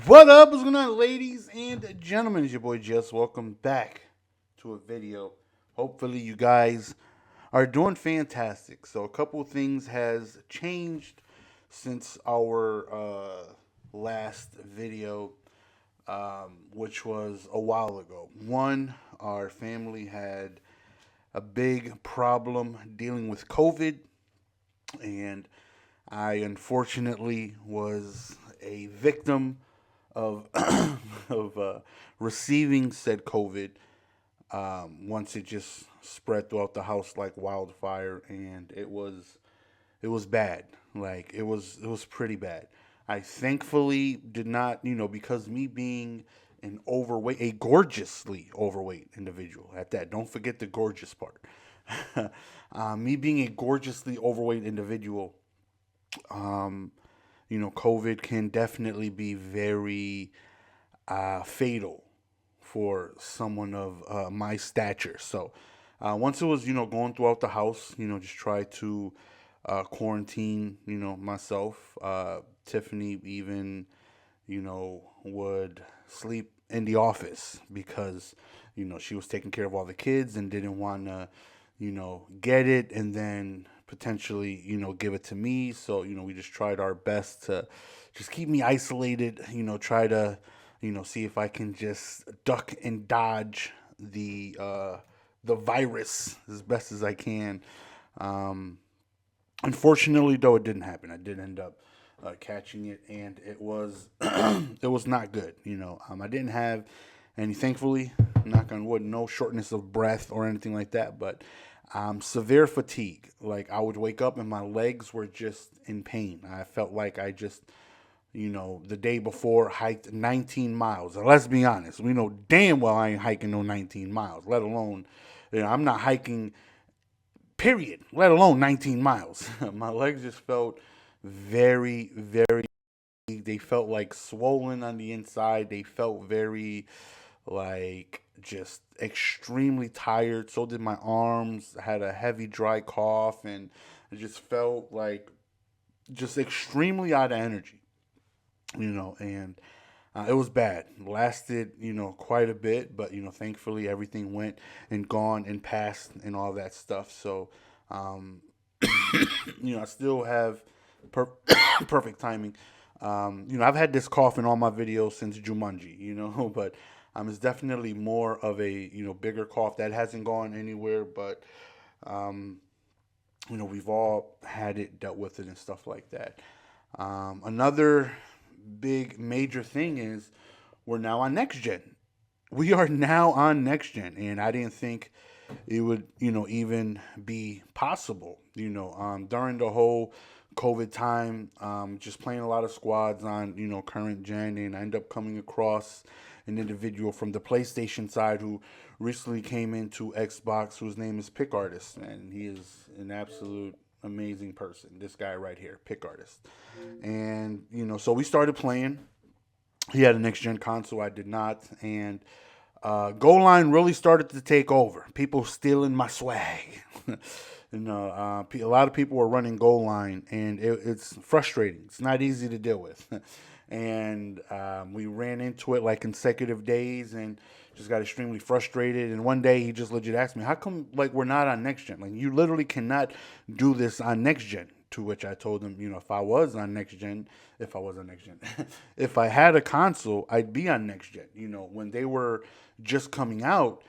What up? What's going on, ladies and gentlemen? It's your boy Jess. Welcome back to a video. Hopefully, you guys are doing fantastic. So, a couple of things has changed since our last video, which was a while ago. One, our family had a big problem dealing with COVID, and I unfortunately was a victim of of receiving said COVID once it just spread throughout the house like wildfire, and it was bad. Like it was pretty bad. I thankfully did not, because me being an overweight, a gorgeously overweight individual at that. Don't forget the gorgeous part. Me being a gorgeously overweight individual, um, COVID can definitely be very fatal for someone of my stature. So once it was, going throughout the house, just try to quarantine, myself. Tiffany even, would sleep in the office because, she was taking care of all the kids and didn't want to, get it and then potentially, give it to me. So, we just tried our best to just keep me isolated, try to, see if I can just duck and dodge the virus as best as I can. Um, Unfortunately, though, it didn't happen. I did end up catching it, and it was it was not good. I didn't have any. Thankfully, knock on wood, no shortness of breath or anything like that, but severe fatigue. Like I would wake up and my legs were just in pain. I felt like I just the day before hiked 19 miles. And let's be honest, we know damn well I ain't hiking no 19 miles, let alone, I'm not hiking, period, let alone 19 miles. My legs just felt very, very, they felt like swollen on the inside. They felt very, like, just extremely tired. So did my arms. I had a heavy, dry cough, and it just felt like just extremely out of energy, and it was bad. Lasted, quite a bit, but thankfully everything went and gone and passed and all that stuff. So, um, I still have per- perfect timing. I've had this cough in all my videos since Jumanji, but it's definitely more of a bigger cough that hasn't gone anywhere. But um, we've all had it, dealt with it, and stuff like that. Another big major thing is we're now on next gen. We are now on next gen, and I didn't think it would, even be possible. During the whole COVID time, just playing a lot of squads on, current gen, and I ended up coming across an individual from the PlayStation side who recently came into Xbox, whose name is Pick Artist, and he is an absolute amazing person. This guy right here, Pick Artist, and so we started playing. He had a next gen console, I did not, and Goal Line really started to take over. People stealing my swag. A lot of people were running Goal Line, and it's frustrating. It's not easy to deal with. And we ran into it like consecutive days, and just got extremely frustrated. And one day he just legit asked me, "How come like we're not on next gen? Like you literally cannot do this on next gen." To which I told him, if I was on next gen, if I was on next gen, if I had a console, I'd be on next gen. When they were just coming out,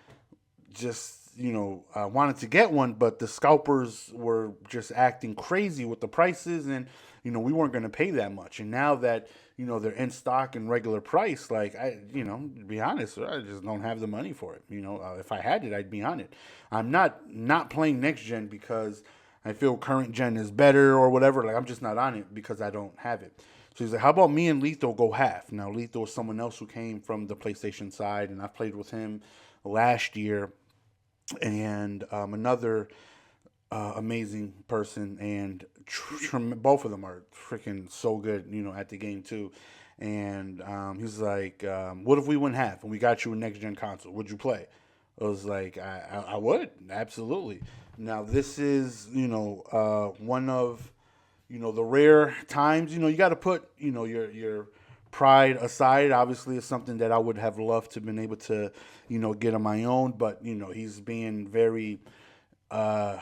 just I wanted to get one, but the scalpers were just acting crazy with the prices, and we weren't going to pay that much. And now that they're in stock and regular price, like to be honest, I just don't have the money for it. If I had it, I'd be on it. I'm not playing next gen because I feel current gen is better or whatever. Like I'm just not on it because I don't have it. So he's like, "How about me and Lethal go half?" Now Lethal is someone else who came from the PlayStation side, and I played with him last year, and another amazing person, and both of them are freaking so good, at the game too. And he's like, "What if we went half and we got you a next gen console? Would you play?" I was like, I would absolutely. Now this is one of the rare times. You got to put your pride aside, obviously it's something that I would have loved to been able to, get on my own. But he's being very uh,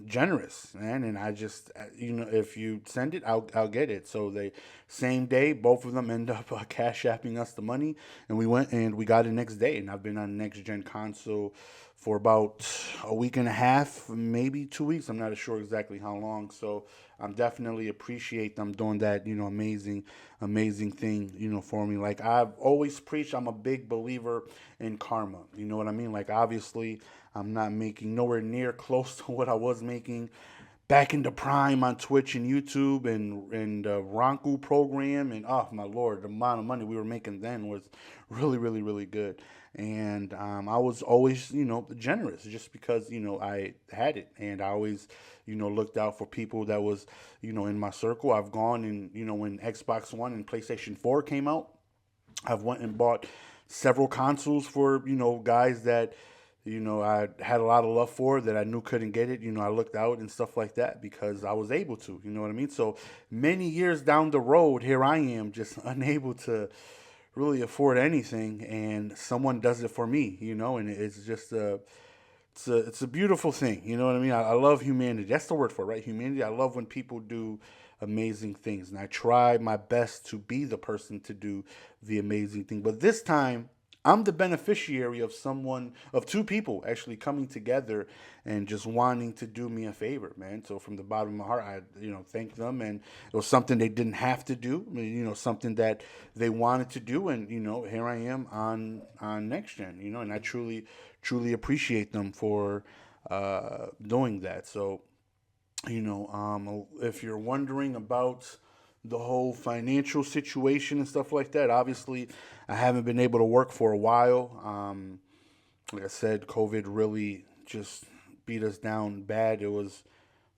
generous, man. And I just, if you send it, I'll get it. So they same day, both of them end up cash apping us the money, and we went and we got it next day. And I've been on next gen console for about a week and a half, maybe 2 weeks. I'm not sure exactly how long. So I'm definitely appreciate them doing that, amazing thing, for me. Like I've always preached, I'm a big believer in karma. You know what I mean? Like obviously, I'm not making nowhere near close to what I was making back in the prime on Twitch and YouTube and Ronku program. And oh my lord, the amount of money we were making then was really, really, really good. And I was always, generous just because, I had it. And I always, looked out for people that was, in my circle. I've gone and, when Xbox One and PlayStation 4 came out, I've went and bought several consoles for, guys that, I had a lot of love for that I knew couldn't get it. I looked out and stuff like that because I was able to, you know what I mean? So many years down the road, here I am just unable to really afford anything, and someone does it for me, and it's just it's a beautiful thing. You know what I mean? I love humanity. That's the word for it, right? Humanity. I love when people do amazing things, and I try my best to be the person to do the amazing thing. But this time, I'm the beneficiary of two people actually coming together and just wanting to do me a favor, man. So from the bottom of my heart, I, thank them. And it was something they didn't have to do, something that they wanted to do. And, here I am on Next Gen, and I truly, truly appreciate them for doing that. So, if you're wondering about the whole financial situation and stuff like that, obviously, I haven't been able to work for a while. Like I said, COVID really just beat us down bad. It was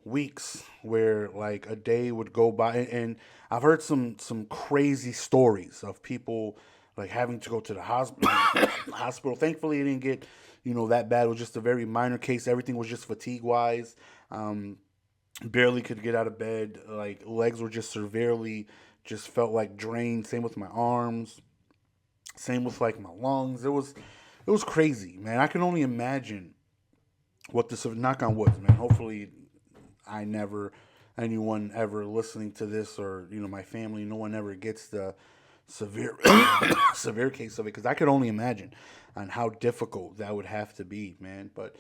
weeks where like a day would go by, and I've heard some crazy stories of people like having to go to the hospital. Hospital. Thankfully, it didn't get that bad. It was just a very minor case. Everything was just fatigue wise. Um, Barely could get out of bed. Like legs were just severely, just felt like drained. Same with my arms. Same with like my lungs. It was crazy, man. I can only imagine what this. Knock on wood, man. Hopefully, I never, anyone ever listening to this, or my family, no one ever gets the severe severe case of it, because I could only imagine on how difficult that would have to be, man. But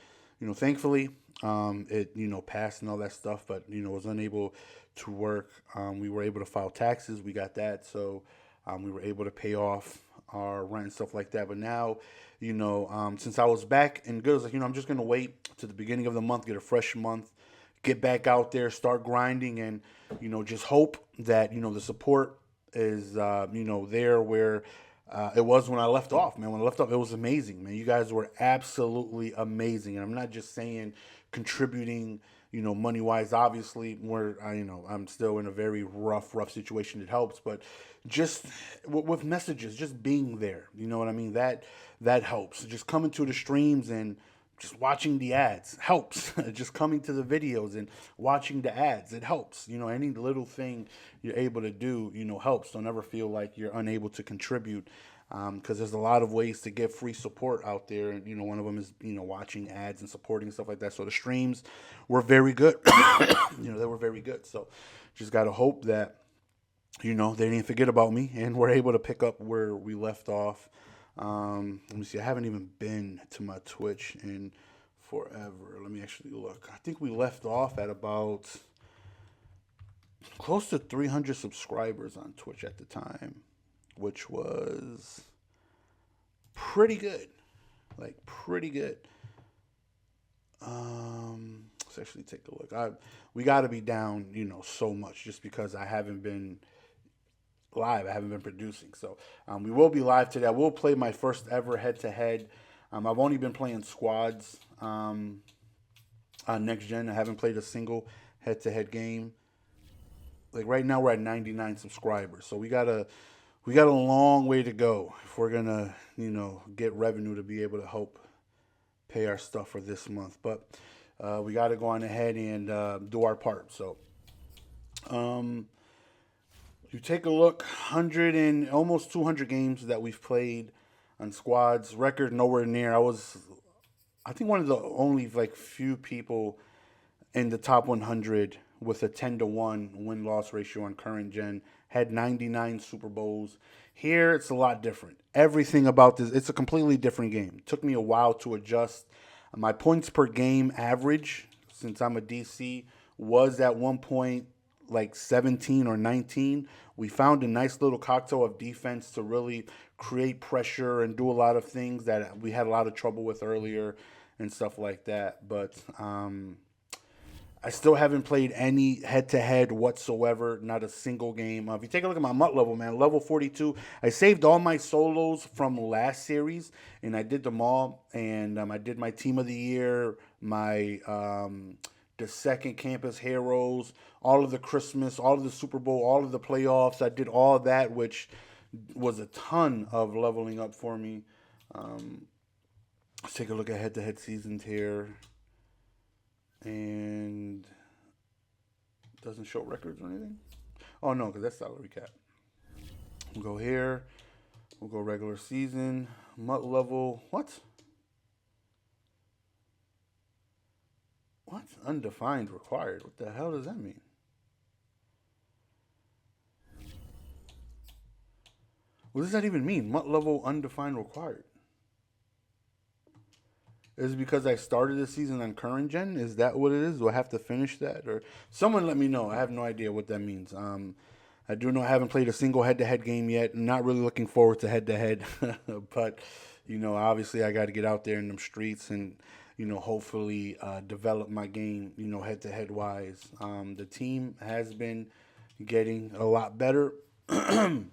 thankfully, it passed and all that stuff, but was unable to work. We were able to file taxes. We got that, so we were able to pay off our rent and stuff like that. But now, since I was back and good, I was like, I'm just gonna wait to the beginning of the month, get a fresh month, get back out there, start grinding, and just hope that the support is there where it was when I left off, man. When I left off, it was amazing, man. You guys were absolutely amazing, and I'm not just saying contributing, money wise. Obviously, where I'm still in a very rough situation. It helps, but just with messages, just being there, you know what I mean. That helps. Just coming to the streams and just watching the ads helps. Just coming to the videos and watching the ads, it helps. Any little thing you're able to do, helps. Don't ever feel like you're unable to contribute, because there's a lot of ways to get free support out there. And, one of them is, watching ads and supporting stuff like that. So the streams were very good. They were very good. So just got to hope that, they didn't forget about me and we're able to pick up where we left off. Let me see. I haven't even been to my Twitch in forever. Let me actually look. I think we left off at about close to 300 subscribers on Twitch at the time, which was pretty good. Like pretty good. Let's actually take a look. We got to be down, so much just because I haven't been live. I haven't been producing. So we will be live today. I will play my first ever head-to-head. I've only been playing squads on Next Gen. I haven't played a single head-to-head game. Like right now we're at 99 subscribers. So we got a long way to go if we're going to, get revenue to be able to help pay our stuff for this month. But we got to go on ahead and do our part. So You take a look, 100 and almost 200 games that we've played on squads. Record nowhere near. I think, one of the only like few people in the top 100 with a 10-1 win loss ratio on current gen. Had 99 Super Bowls. Here, it's a lot different. Everything about this, it's a completely different game. It took me a while to adjust. My points per game average, since I'm a DC, was at one point like 17 or 19. We found a nice little cocktail of defense to really create pressure and do a lot of things that we had a lot of trouble with earlier and stuff like that. But I still haven't played any head to head whatsoever, not a single game. If you take a look at my MUT level, man, level 42, I saved all my solos from last series and I did them all. And I did my team of the year, my the second campus heroes, all of the Christmas, all of the Super Bowl, all of the playoffs. I did all that, which was a ton of leveling up for me. Let's take a look at head to head seasons here. And doesn't show records or anything. Oh no, because that's salary cap. We'll go here. We'll go regular season. MUT level. What? What? Undefined required. What the hell does that mean? What does that even mean? MUT level undefined required. Is it because I started the season on current gen? Is that what it is? Do I have to finish that? Or someone let me know. I have no idea what that means. I do know I haven't played a single head-to-head game yet. I'm not really looking forward to head-to-head. But, obviously I got to get out there in them streets and, hopefully develop my game, head-to-head wise. The team has been getting a lot better. I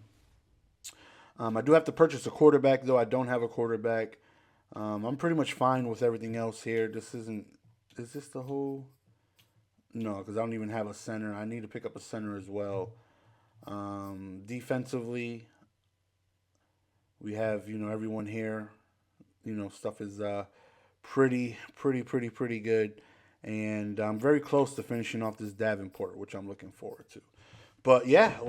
do have to purchase a quarterback, though. I don't have a quarterback. I'm pretty much fine with everything else here. Is this the whole? No, because I don't even have a center. I need to pick up a center as well. Defensively, we have, everyone here. Stuff is pretty good. And I'm very close to finishing off this Davenport, which I'm looking forward to. But yeah,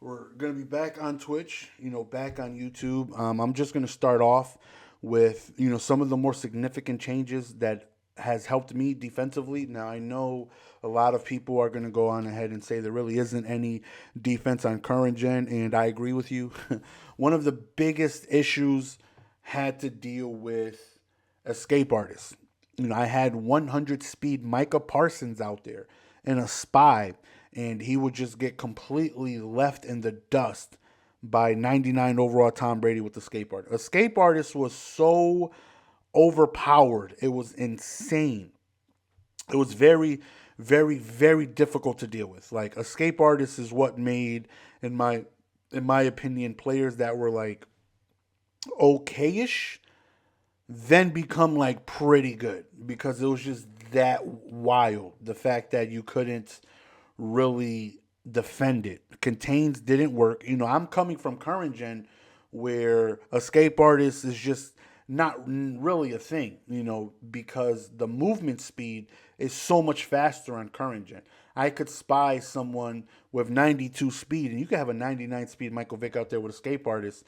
we're going to be back on Twitch, back on YouTube. I'm just going to start off with, some of the more significant changes that has helped me defensively. Now, I know a lot of people are going to go on ahead and say there really isn't any defense on current gen, and I agree with you. One of the biggest issues had to deal with escape artists. I had 100 speed Micah Parsons out there and a spy, and he would just get completely left in the dust by 99 overall Tom Brady with Escape Artist. Escape Artist was so overpowered. It was insane. It was very, very, very difficult to deal with. Like, Escape Artist is what made, in my opinion, players that were like okayish then become like pretty good, because it was just that wild. The fact that you couldn't really defend it. Contains didn't work. I'm coming from current gen where Escape Artist is just not really a thing, because the movement speed is so much faster on current gen. I could spy someone with 92 speed, and you could have a 99 speed Michael Vick out there with Escape Artist.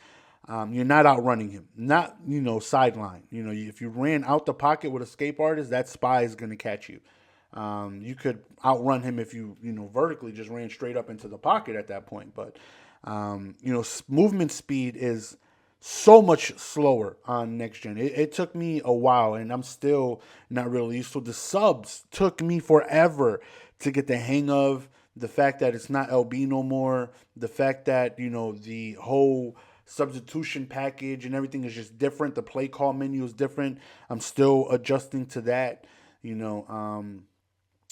You're not outrunning him. Not, sideline. If you ran out the pocket with Escape Artist, that spy is going to catch you. You could outrun him if you, vertically just ran straight up into the pocket at that point. But, movement speed is so much slower on next gen. It took me a while, and I'm still not really used to. The subs took me forever to get the hang of. The fact that it's not LB no more. The fact that, the whole substitution package and everything is just different. The play call menu is different. I'm still adjusting to that.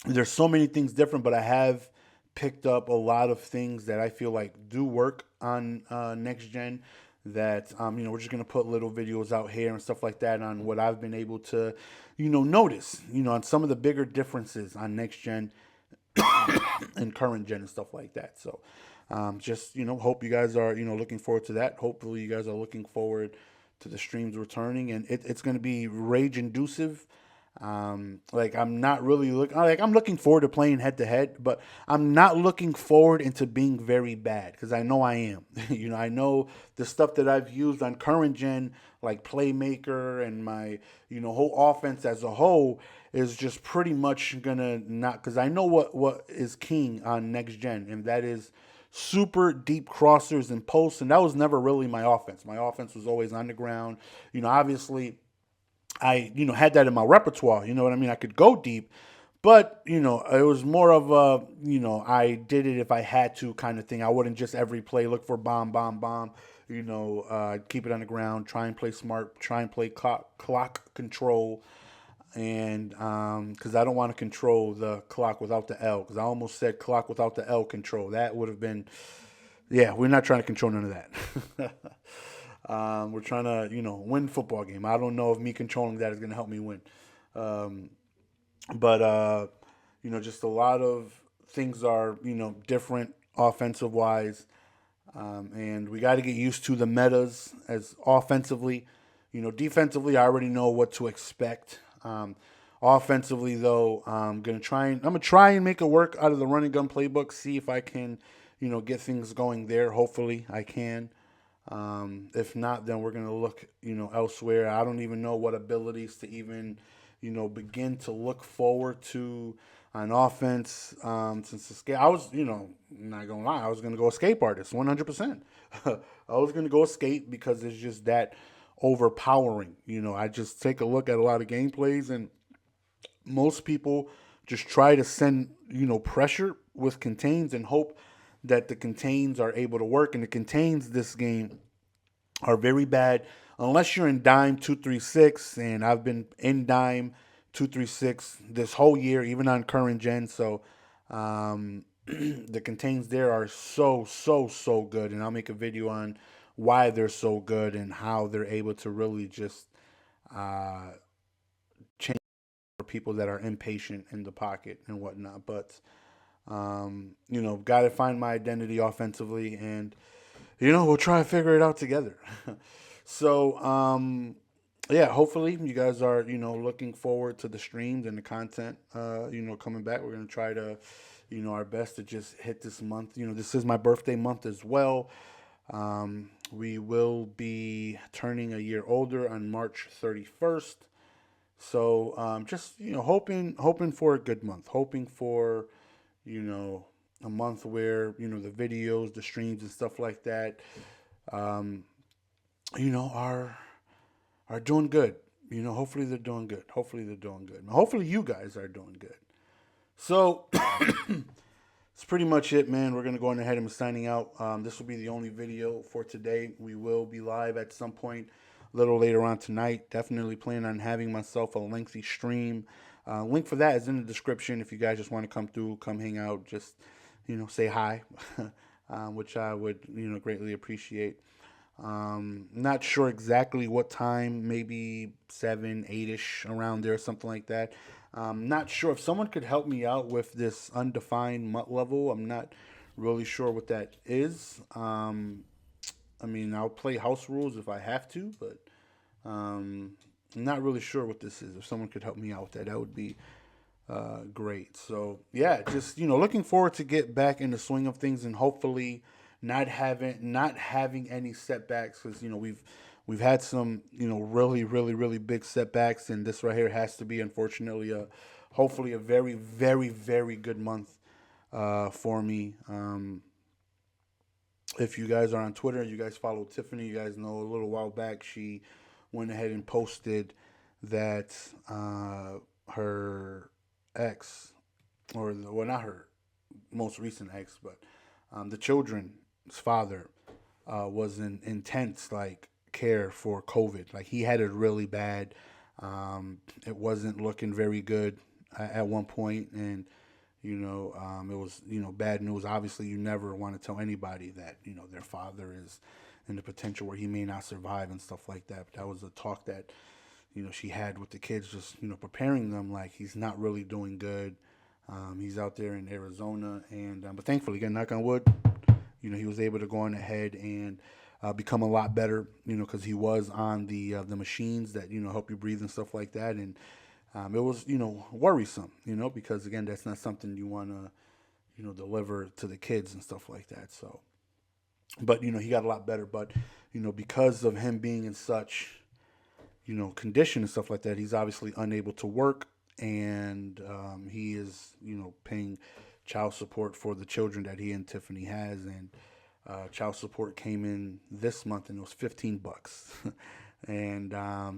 There's so many things different, but I have picked up a lot of things that I feel like do work on next gen. That we're just gonna put little videos out here and stuff like that on what I've been able to, notice, on some of the bigger differences on next gen and current gen and stuff like that. So just, hope you guys are, looking forward to that. Hopefully you guys are looking forward to the streams returning, and it's going to be rage inducive. Like I'm not really I'm looking forward to playing head to head, but I'm not looking forward into being very bad because I know I am. I know the stuff that I've used on current gen, like playmaker and my whole offense as a whole is just pretty much gonna not because I know what is king on next gen, and that is super deep crossers and posts, and that was never really my offense. My offense was always on the ground. Obviously I, had that in my repertoire. You know what I mean? I could go deep, but it was more of a, I did it if I had to kind of thing. I wouldn't just every play look for bomb, bomb, bomb. Keep it on the ground, try and play smart, try and play clock control, and because I don't want to control the clock without the L. Because I almost said clock without the L control. That would have been, yeah. We're not trying to control none of that. We're trying to, win football game. I don't know if me controlling that is going to help me win. Um, but just a lot of things are, different offensive wise. And we got to get used to the metas as offensively. Defensively, I already know what to expect. Offensively, though, I'm gonna try and make it work out of the running gun playbook. See if I can, get things going there. Hopefully, I can. If not, then we're gonna look, elsewhere. I don't even know what abilities to even, begin to look forward to on offense. Since the skate, I was, not gonna lie, I was gonna go escape artist, 100%. I was gonna go escape because it's just that overpowering. I just take a look at a lot of gameplays, and most people just try to send, pressure with contains and hope that the contains are able to work. And the contains this game are very bad unless you're in dime 236, and I've been in dime 236 this whole year, even on current gen. So the contains there are so good, and I'll make a video on why they're so good and how they're able to really just uh, change for people that are impatient in the pocket and whatnot. But got to find my identity offensively, and we'll try to figure it out together. So, yeah, hopefully you guys are, looking forward to the streams and the content, coming back. We're going to try to, our best to just hit this month. This is my birthday month as well. We will be turning a year older on March 31st. So, just, hoping for a good month, hoping for, you know, a month where, the videos, the streams and stuff like that, um, are doing good. Hopefully they're doing good. Hopefully they're doing good. And hopefully you guys are doing good. So that's pretty much it, man. We're gonna go on ahead and signing out. This will be the only video for today. We will be live at some point a little later on tonight. Definitely plan on having myself a lengthy stream. Link for that is in the description. If you guys just want to come through, come hang out, just say hi, which I would greatly appreciate. Not sure exactly what time, maybe 7, 8ish around there, something like that. Not sure if someone could help me out with this undefined MUT level. I'm not really sure what that is. I mean, I'll play house rules if I have to, but I'm not really sure what this is. If someone could help me out with that, that would be great. So yeah, just looking forward to get back in the swing of things, and hopefully not having any setbacks, because we've had some really big setbacks, and this right here has to be, unfortunately, hopefully a very good month for me. If you guys are on Twitter, you guys follow Tiffany, you guys know a little while back she went ahead and posted that her ex, well, not her most recent ex, but the children's father was in intense care for COVID. Like, he had it really bad. It wasn't looking very good at one point, and it was bad news. Obviously, you never want to tell anybody that their father is in the potential where he may not survive and stuff like that. But that was a talk that she had with the kids, just preparing them, like, he's not really doing good. He's out there in Arizona, and but thankfully, again, knock on wood, he was able to go on ahead and become a lot better, because he was on the machines that help you breathe and stuff like that, and It was, worrisome, because again, that's not something you want to, deliver to the kids and stuff like that. So, but he got a lot better. But because of him being in such, condition and stuff like that, he's obviously unable to work, and he is, paying child support for the children that he and Tiffany has, and child support came in this month, and it was $15. And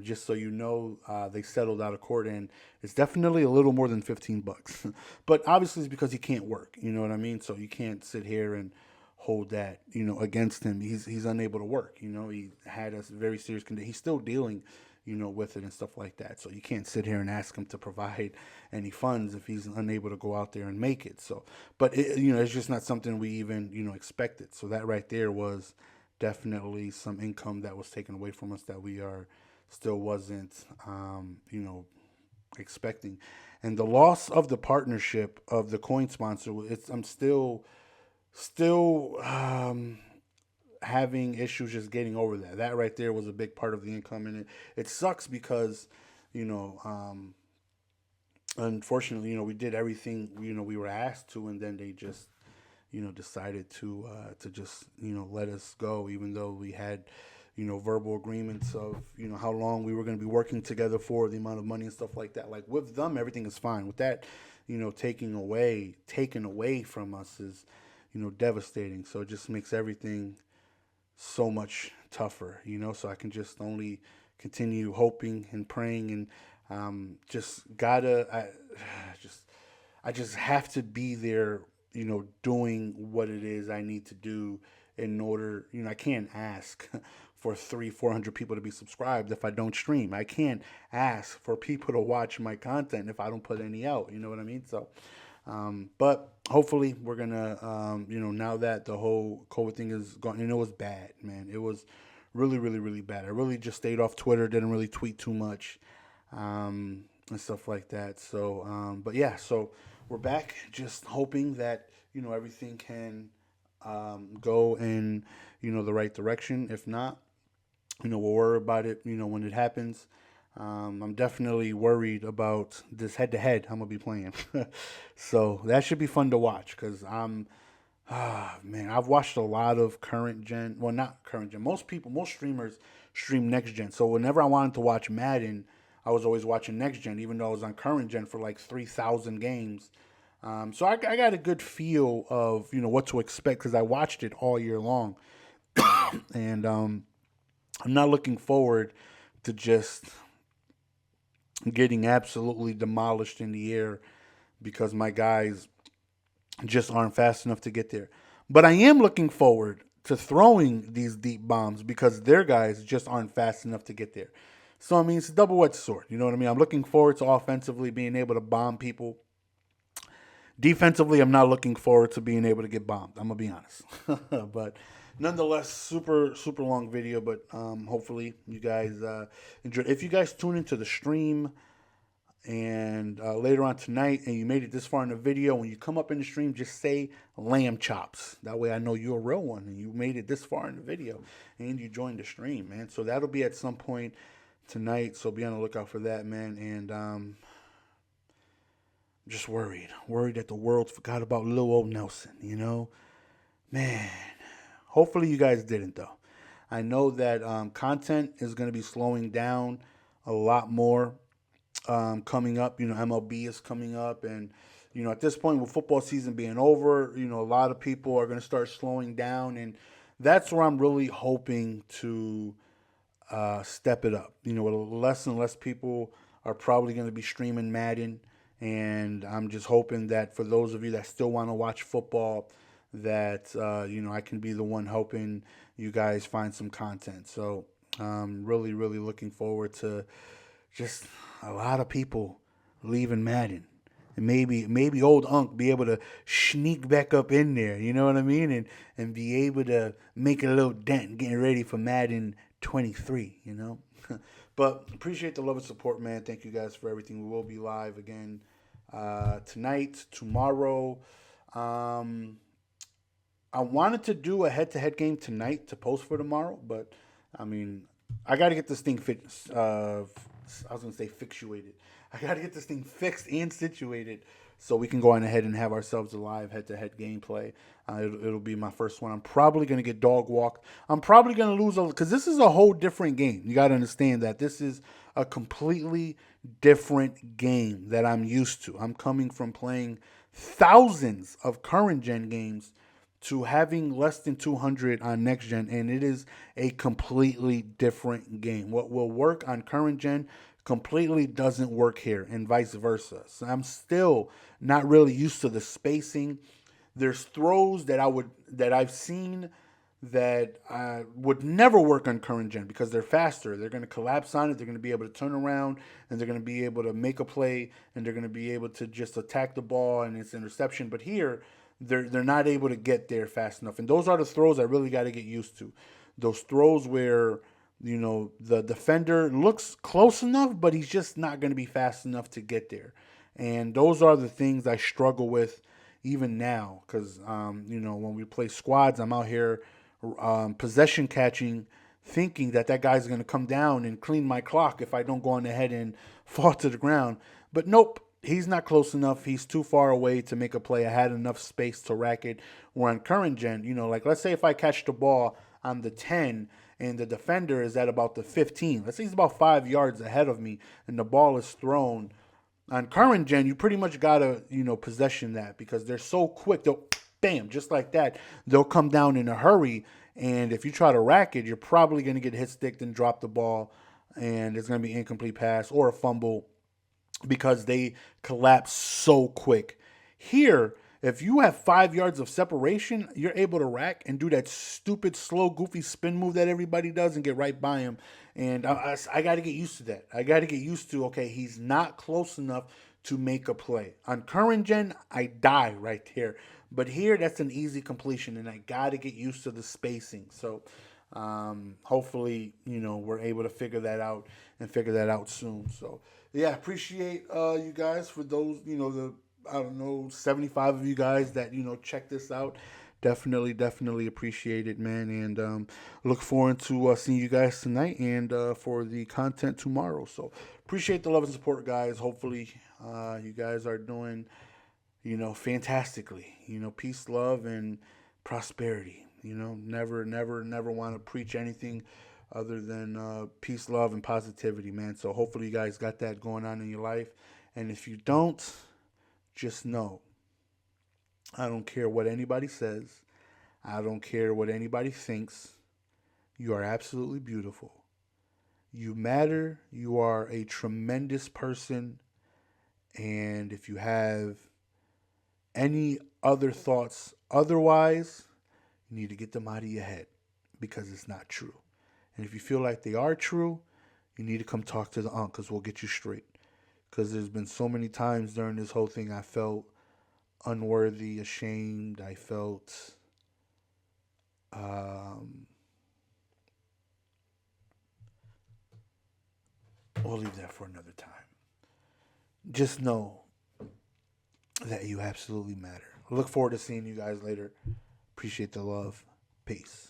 just so you know, they settled out of court, and it's definitely a little more than $15. But obviously, it's because he can't work. You know what I mean? So you can't sit here and hold that, against him. He's unable to work. He had a very serious condition. He's still dealing, with it and stuff like that. So you can't sit here and ask him to provide any funds if he's unable to go out there and make it. So, but it's just not something we even, expected. So that right there was definitely some income that was taken away from us that we are still wasn't, expecting. And the loss of the partnership of the coin sponsor, I'm still having issues just getting over that. That right there was a big part of the income, and it sucks because, you know, um, unfortunately, we did everything we were asked to, and then they just decided to just let us go, even though we had verbal agreements of how long we were going to be working together for, the amount of money and stuff like that. Like with them, everything is fine. With that, taken away from us is devastating. So it just makes everything so much tougher. So I can just only continue hoping and praying, and just gotta just I just have to be there, doing what it is I need to do in order. I can't ask for 400 people to be subscribed if I don't stream. I can't ask for people to watch my content if I don't put any out. You know what I mean? So, but hopefully we're gonna, now that the whole COVID thing is gone, it was bad, man. It was really, really, really bad. I really just stayed off Twitter, didn't really tweet too much, and stuff like that. So, but yeah, so we're back, just hoping that everything can go in the right direction. If not, we'll worry about it when it happens. I'm definitely worried about this head to head I'm gonna be playing. So that should be fun to watch because man, I've watched a lot of current gen. Well, not current gen. Most streamers stream next gen. So whenever I wanted to watch Madden, I was always watching next gen, even though I was on current gen for like 3,000 games. So I got a good feel of what to expect because I watched it all year long, and I'm not looking forward to just getting absolutely demolished in the air because my guys just aren't fast enough to get there. But I am looking forward to throwing these deep bombs because their guys just aren't fast enough to get there. So I mean, it's a double-edged sword. You know what I mean? I'm looking forward to offensively being able to bomb people. Defensively, I'm not looking forward to being able to get bombed. I'm gonna be honest, but nonetheless, super super long video. But hopefully you guys enjoy. If you guys tune into the stream and later on tonight, and you made it this far in the video, when you come up in the stream, just say lamb chops. That way, I know you're a real one and you made it this far in the video and you joined the stream, man. So that'll be at some point tonight. So be on the lookout for that, man. And just worried that the world forgot about little old Nelson, Man, hopefully you guys didn't, though. I know that content is going to be slowing down a lot more coming up. MLB is coming up, and, at this point, with football season being over, a lot of people are going to start slowing down, and that's where I'm really hoping to step it up. Less and less people are probably going to be streaming Madden. And I'm just hoping that for those of you that still want to watch football, that I can be the one helping you guys find some content. So really, really looking forward to just a lot of people leaving Madden, and maybe old Unc be able to sneak back up in there. You know what I mean? And be able to make a little dent, getting ready for Madden 23. But appreciate the love and support, man. Thank you guys for everything. We will be live again tonight, tomorrow. I wanted to do a head-to-head game tonight to post for tomorrow, but I mean, I got to get this thing I was gonna say fixuated. I gotta get this thing fixed and situated so we can go on ahead and have ourselves a live head-to-head gameplay. It'll be my first one. I'm probably gonna get dog walked. I'm probably gonna lose because this is a whole different game. You gotta understand that this is a completely different game that I'm used to. I'm coming from playing thousands of current gen games to having less than 200 on next gen, and it is a completely different game. What will work on current gen completely doesn't work here, and vice versa. So I'm still not really used to the spacing. There's throws that I've seen that would never work on current gen because they're faster. They're going to collapse on it. They're going to be able to turn around, and they're going to be able to make a play, and they're going to be able to just attack the ball and it's interception. But here, they're not able to get there fast enough. And those are the throws I really got to get used to. Those throws where the defender looks close enough, but he's just not going to be fast enough to get there. And those are the things I struggle with even now because when we play squads, I'm out here possession catching, thinking that guy's going to come down and clean my clock if I don't go on ahead and fall to the ground. But nope, he's not close enough. He's too far away to make a play. I had enough space to rack it. Where on current gen, like let's say if I catch the ball on the 10 and the defender is at about the 15. Let's say he's about 5 yards ahead of me and the ball is thrown. On current gen, you pretty much gotta, possession that because they're so quick. They'll bam, just like that. They'll come down in a hurry. And if you try to rack it, you're probably gonna get hit sticked and drop the ball, and it's gonna be incomplete pass or a fumble because they collapse so quick. Here, if you have 5 yards of separation, you're able to rack and do that stupid, slow, goofy spin move that everybody does and get right by him. And I got to get used to that. I got to get used to, okay, he's not close enough to make a play. On current gen, I die right there. But here, that's an easy completion, and I got to get used to the spacing. So hopefully, we're able to figure that out and figure that out soon. So, yeah, appreciate you guys for those, the I don't know, 75 of you guys that, check this out. Definitely appreciate it, man. And look forward to seeing you guys tonight and for the content tomorrow. So appreciate the love and support, guys. Hopefully you guys are doing, fantastically. Peace, love, and prosperity. Never want to preach anything other than peace, love, and positivity, man. So hopefully you guys got that going on in your life. And if you don't, just know, I don't care what anybody says. I don't care what anybody thinks. You are absolutely beautiful. You matter. You are a tremendous person. And if you have any other thoughts otherwise, you need to get them out of your head because it's not true. And if you feel like they are true, you need to come talk to the because we'll get you straight. Because there's been so many times during this whole thing I felt unworthy, ashamed. I felt we'll leave that for another time. Just know that you absolutely matter. I look forward to seeing you guys later. Appreciate the love. Peace.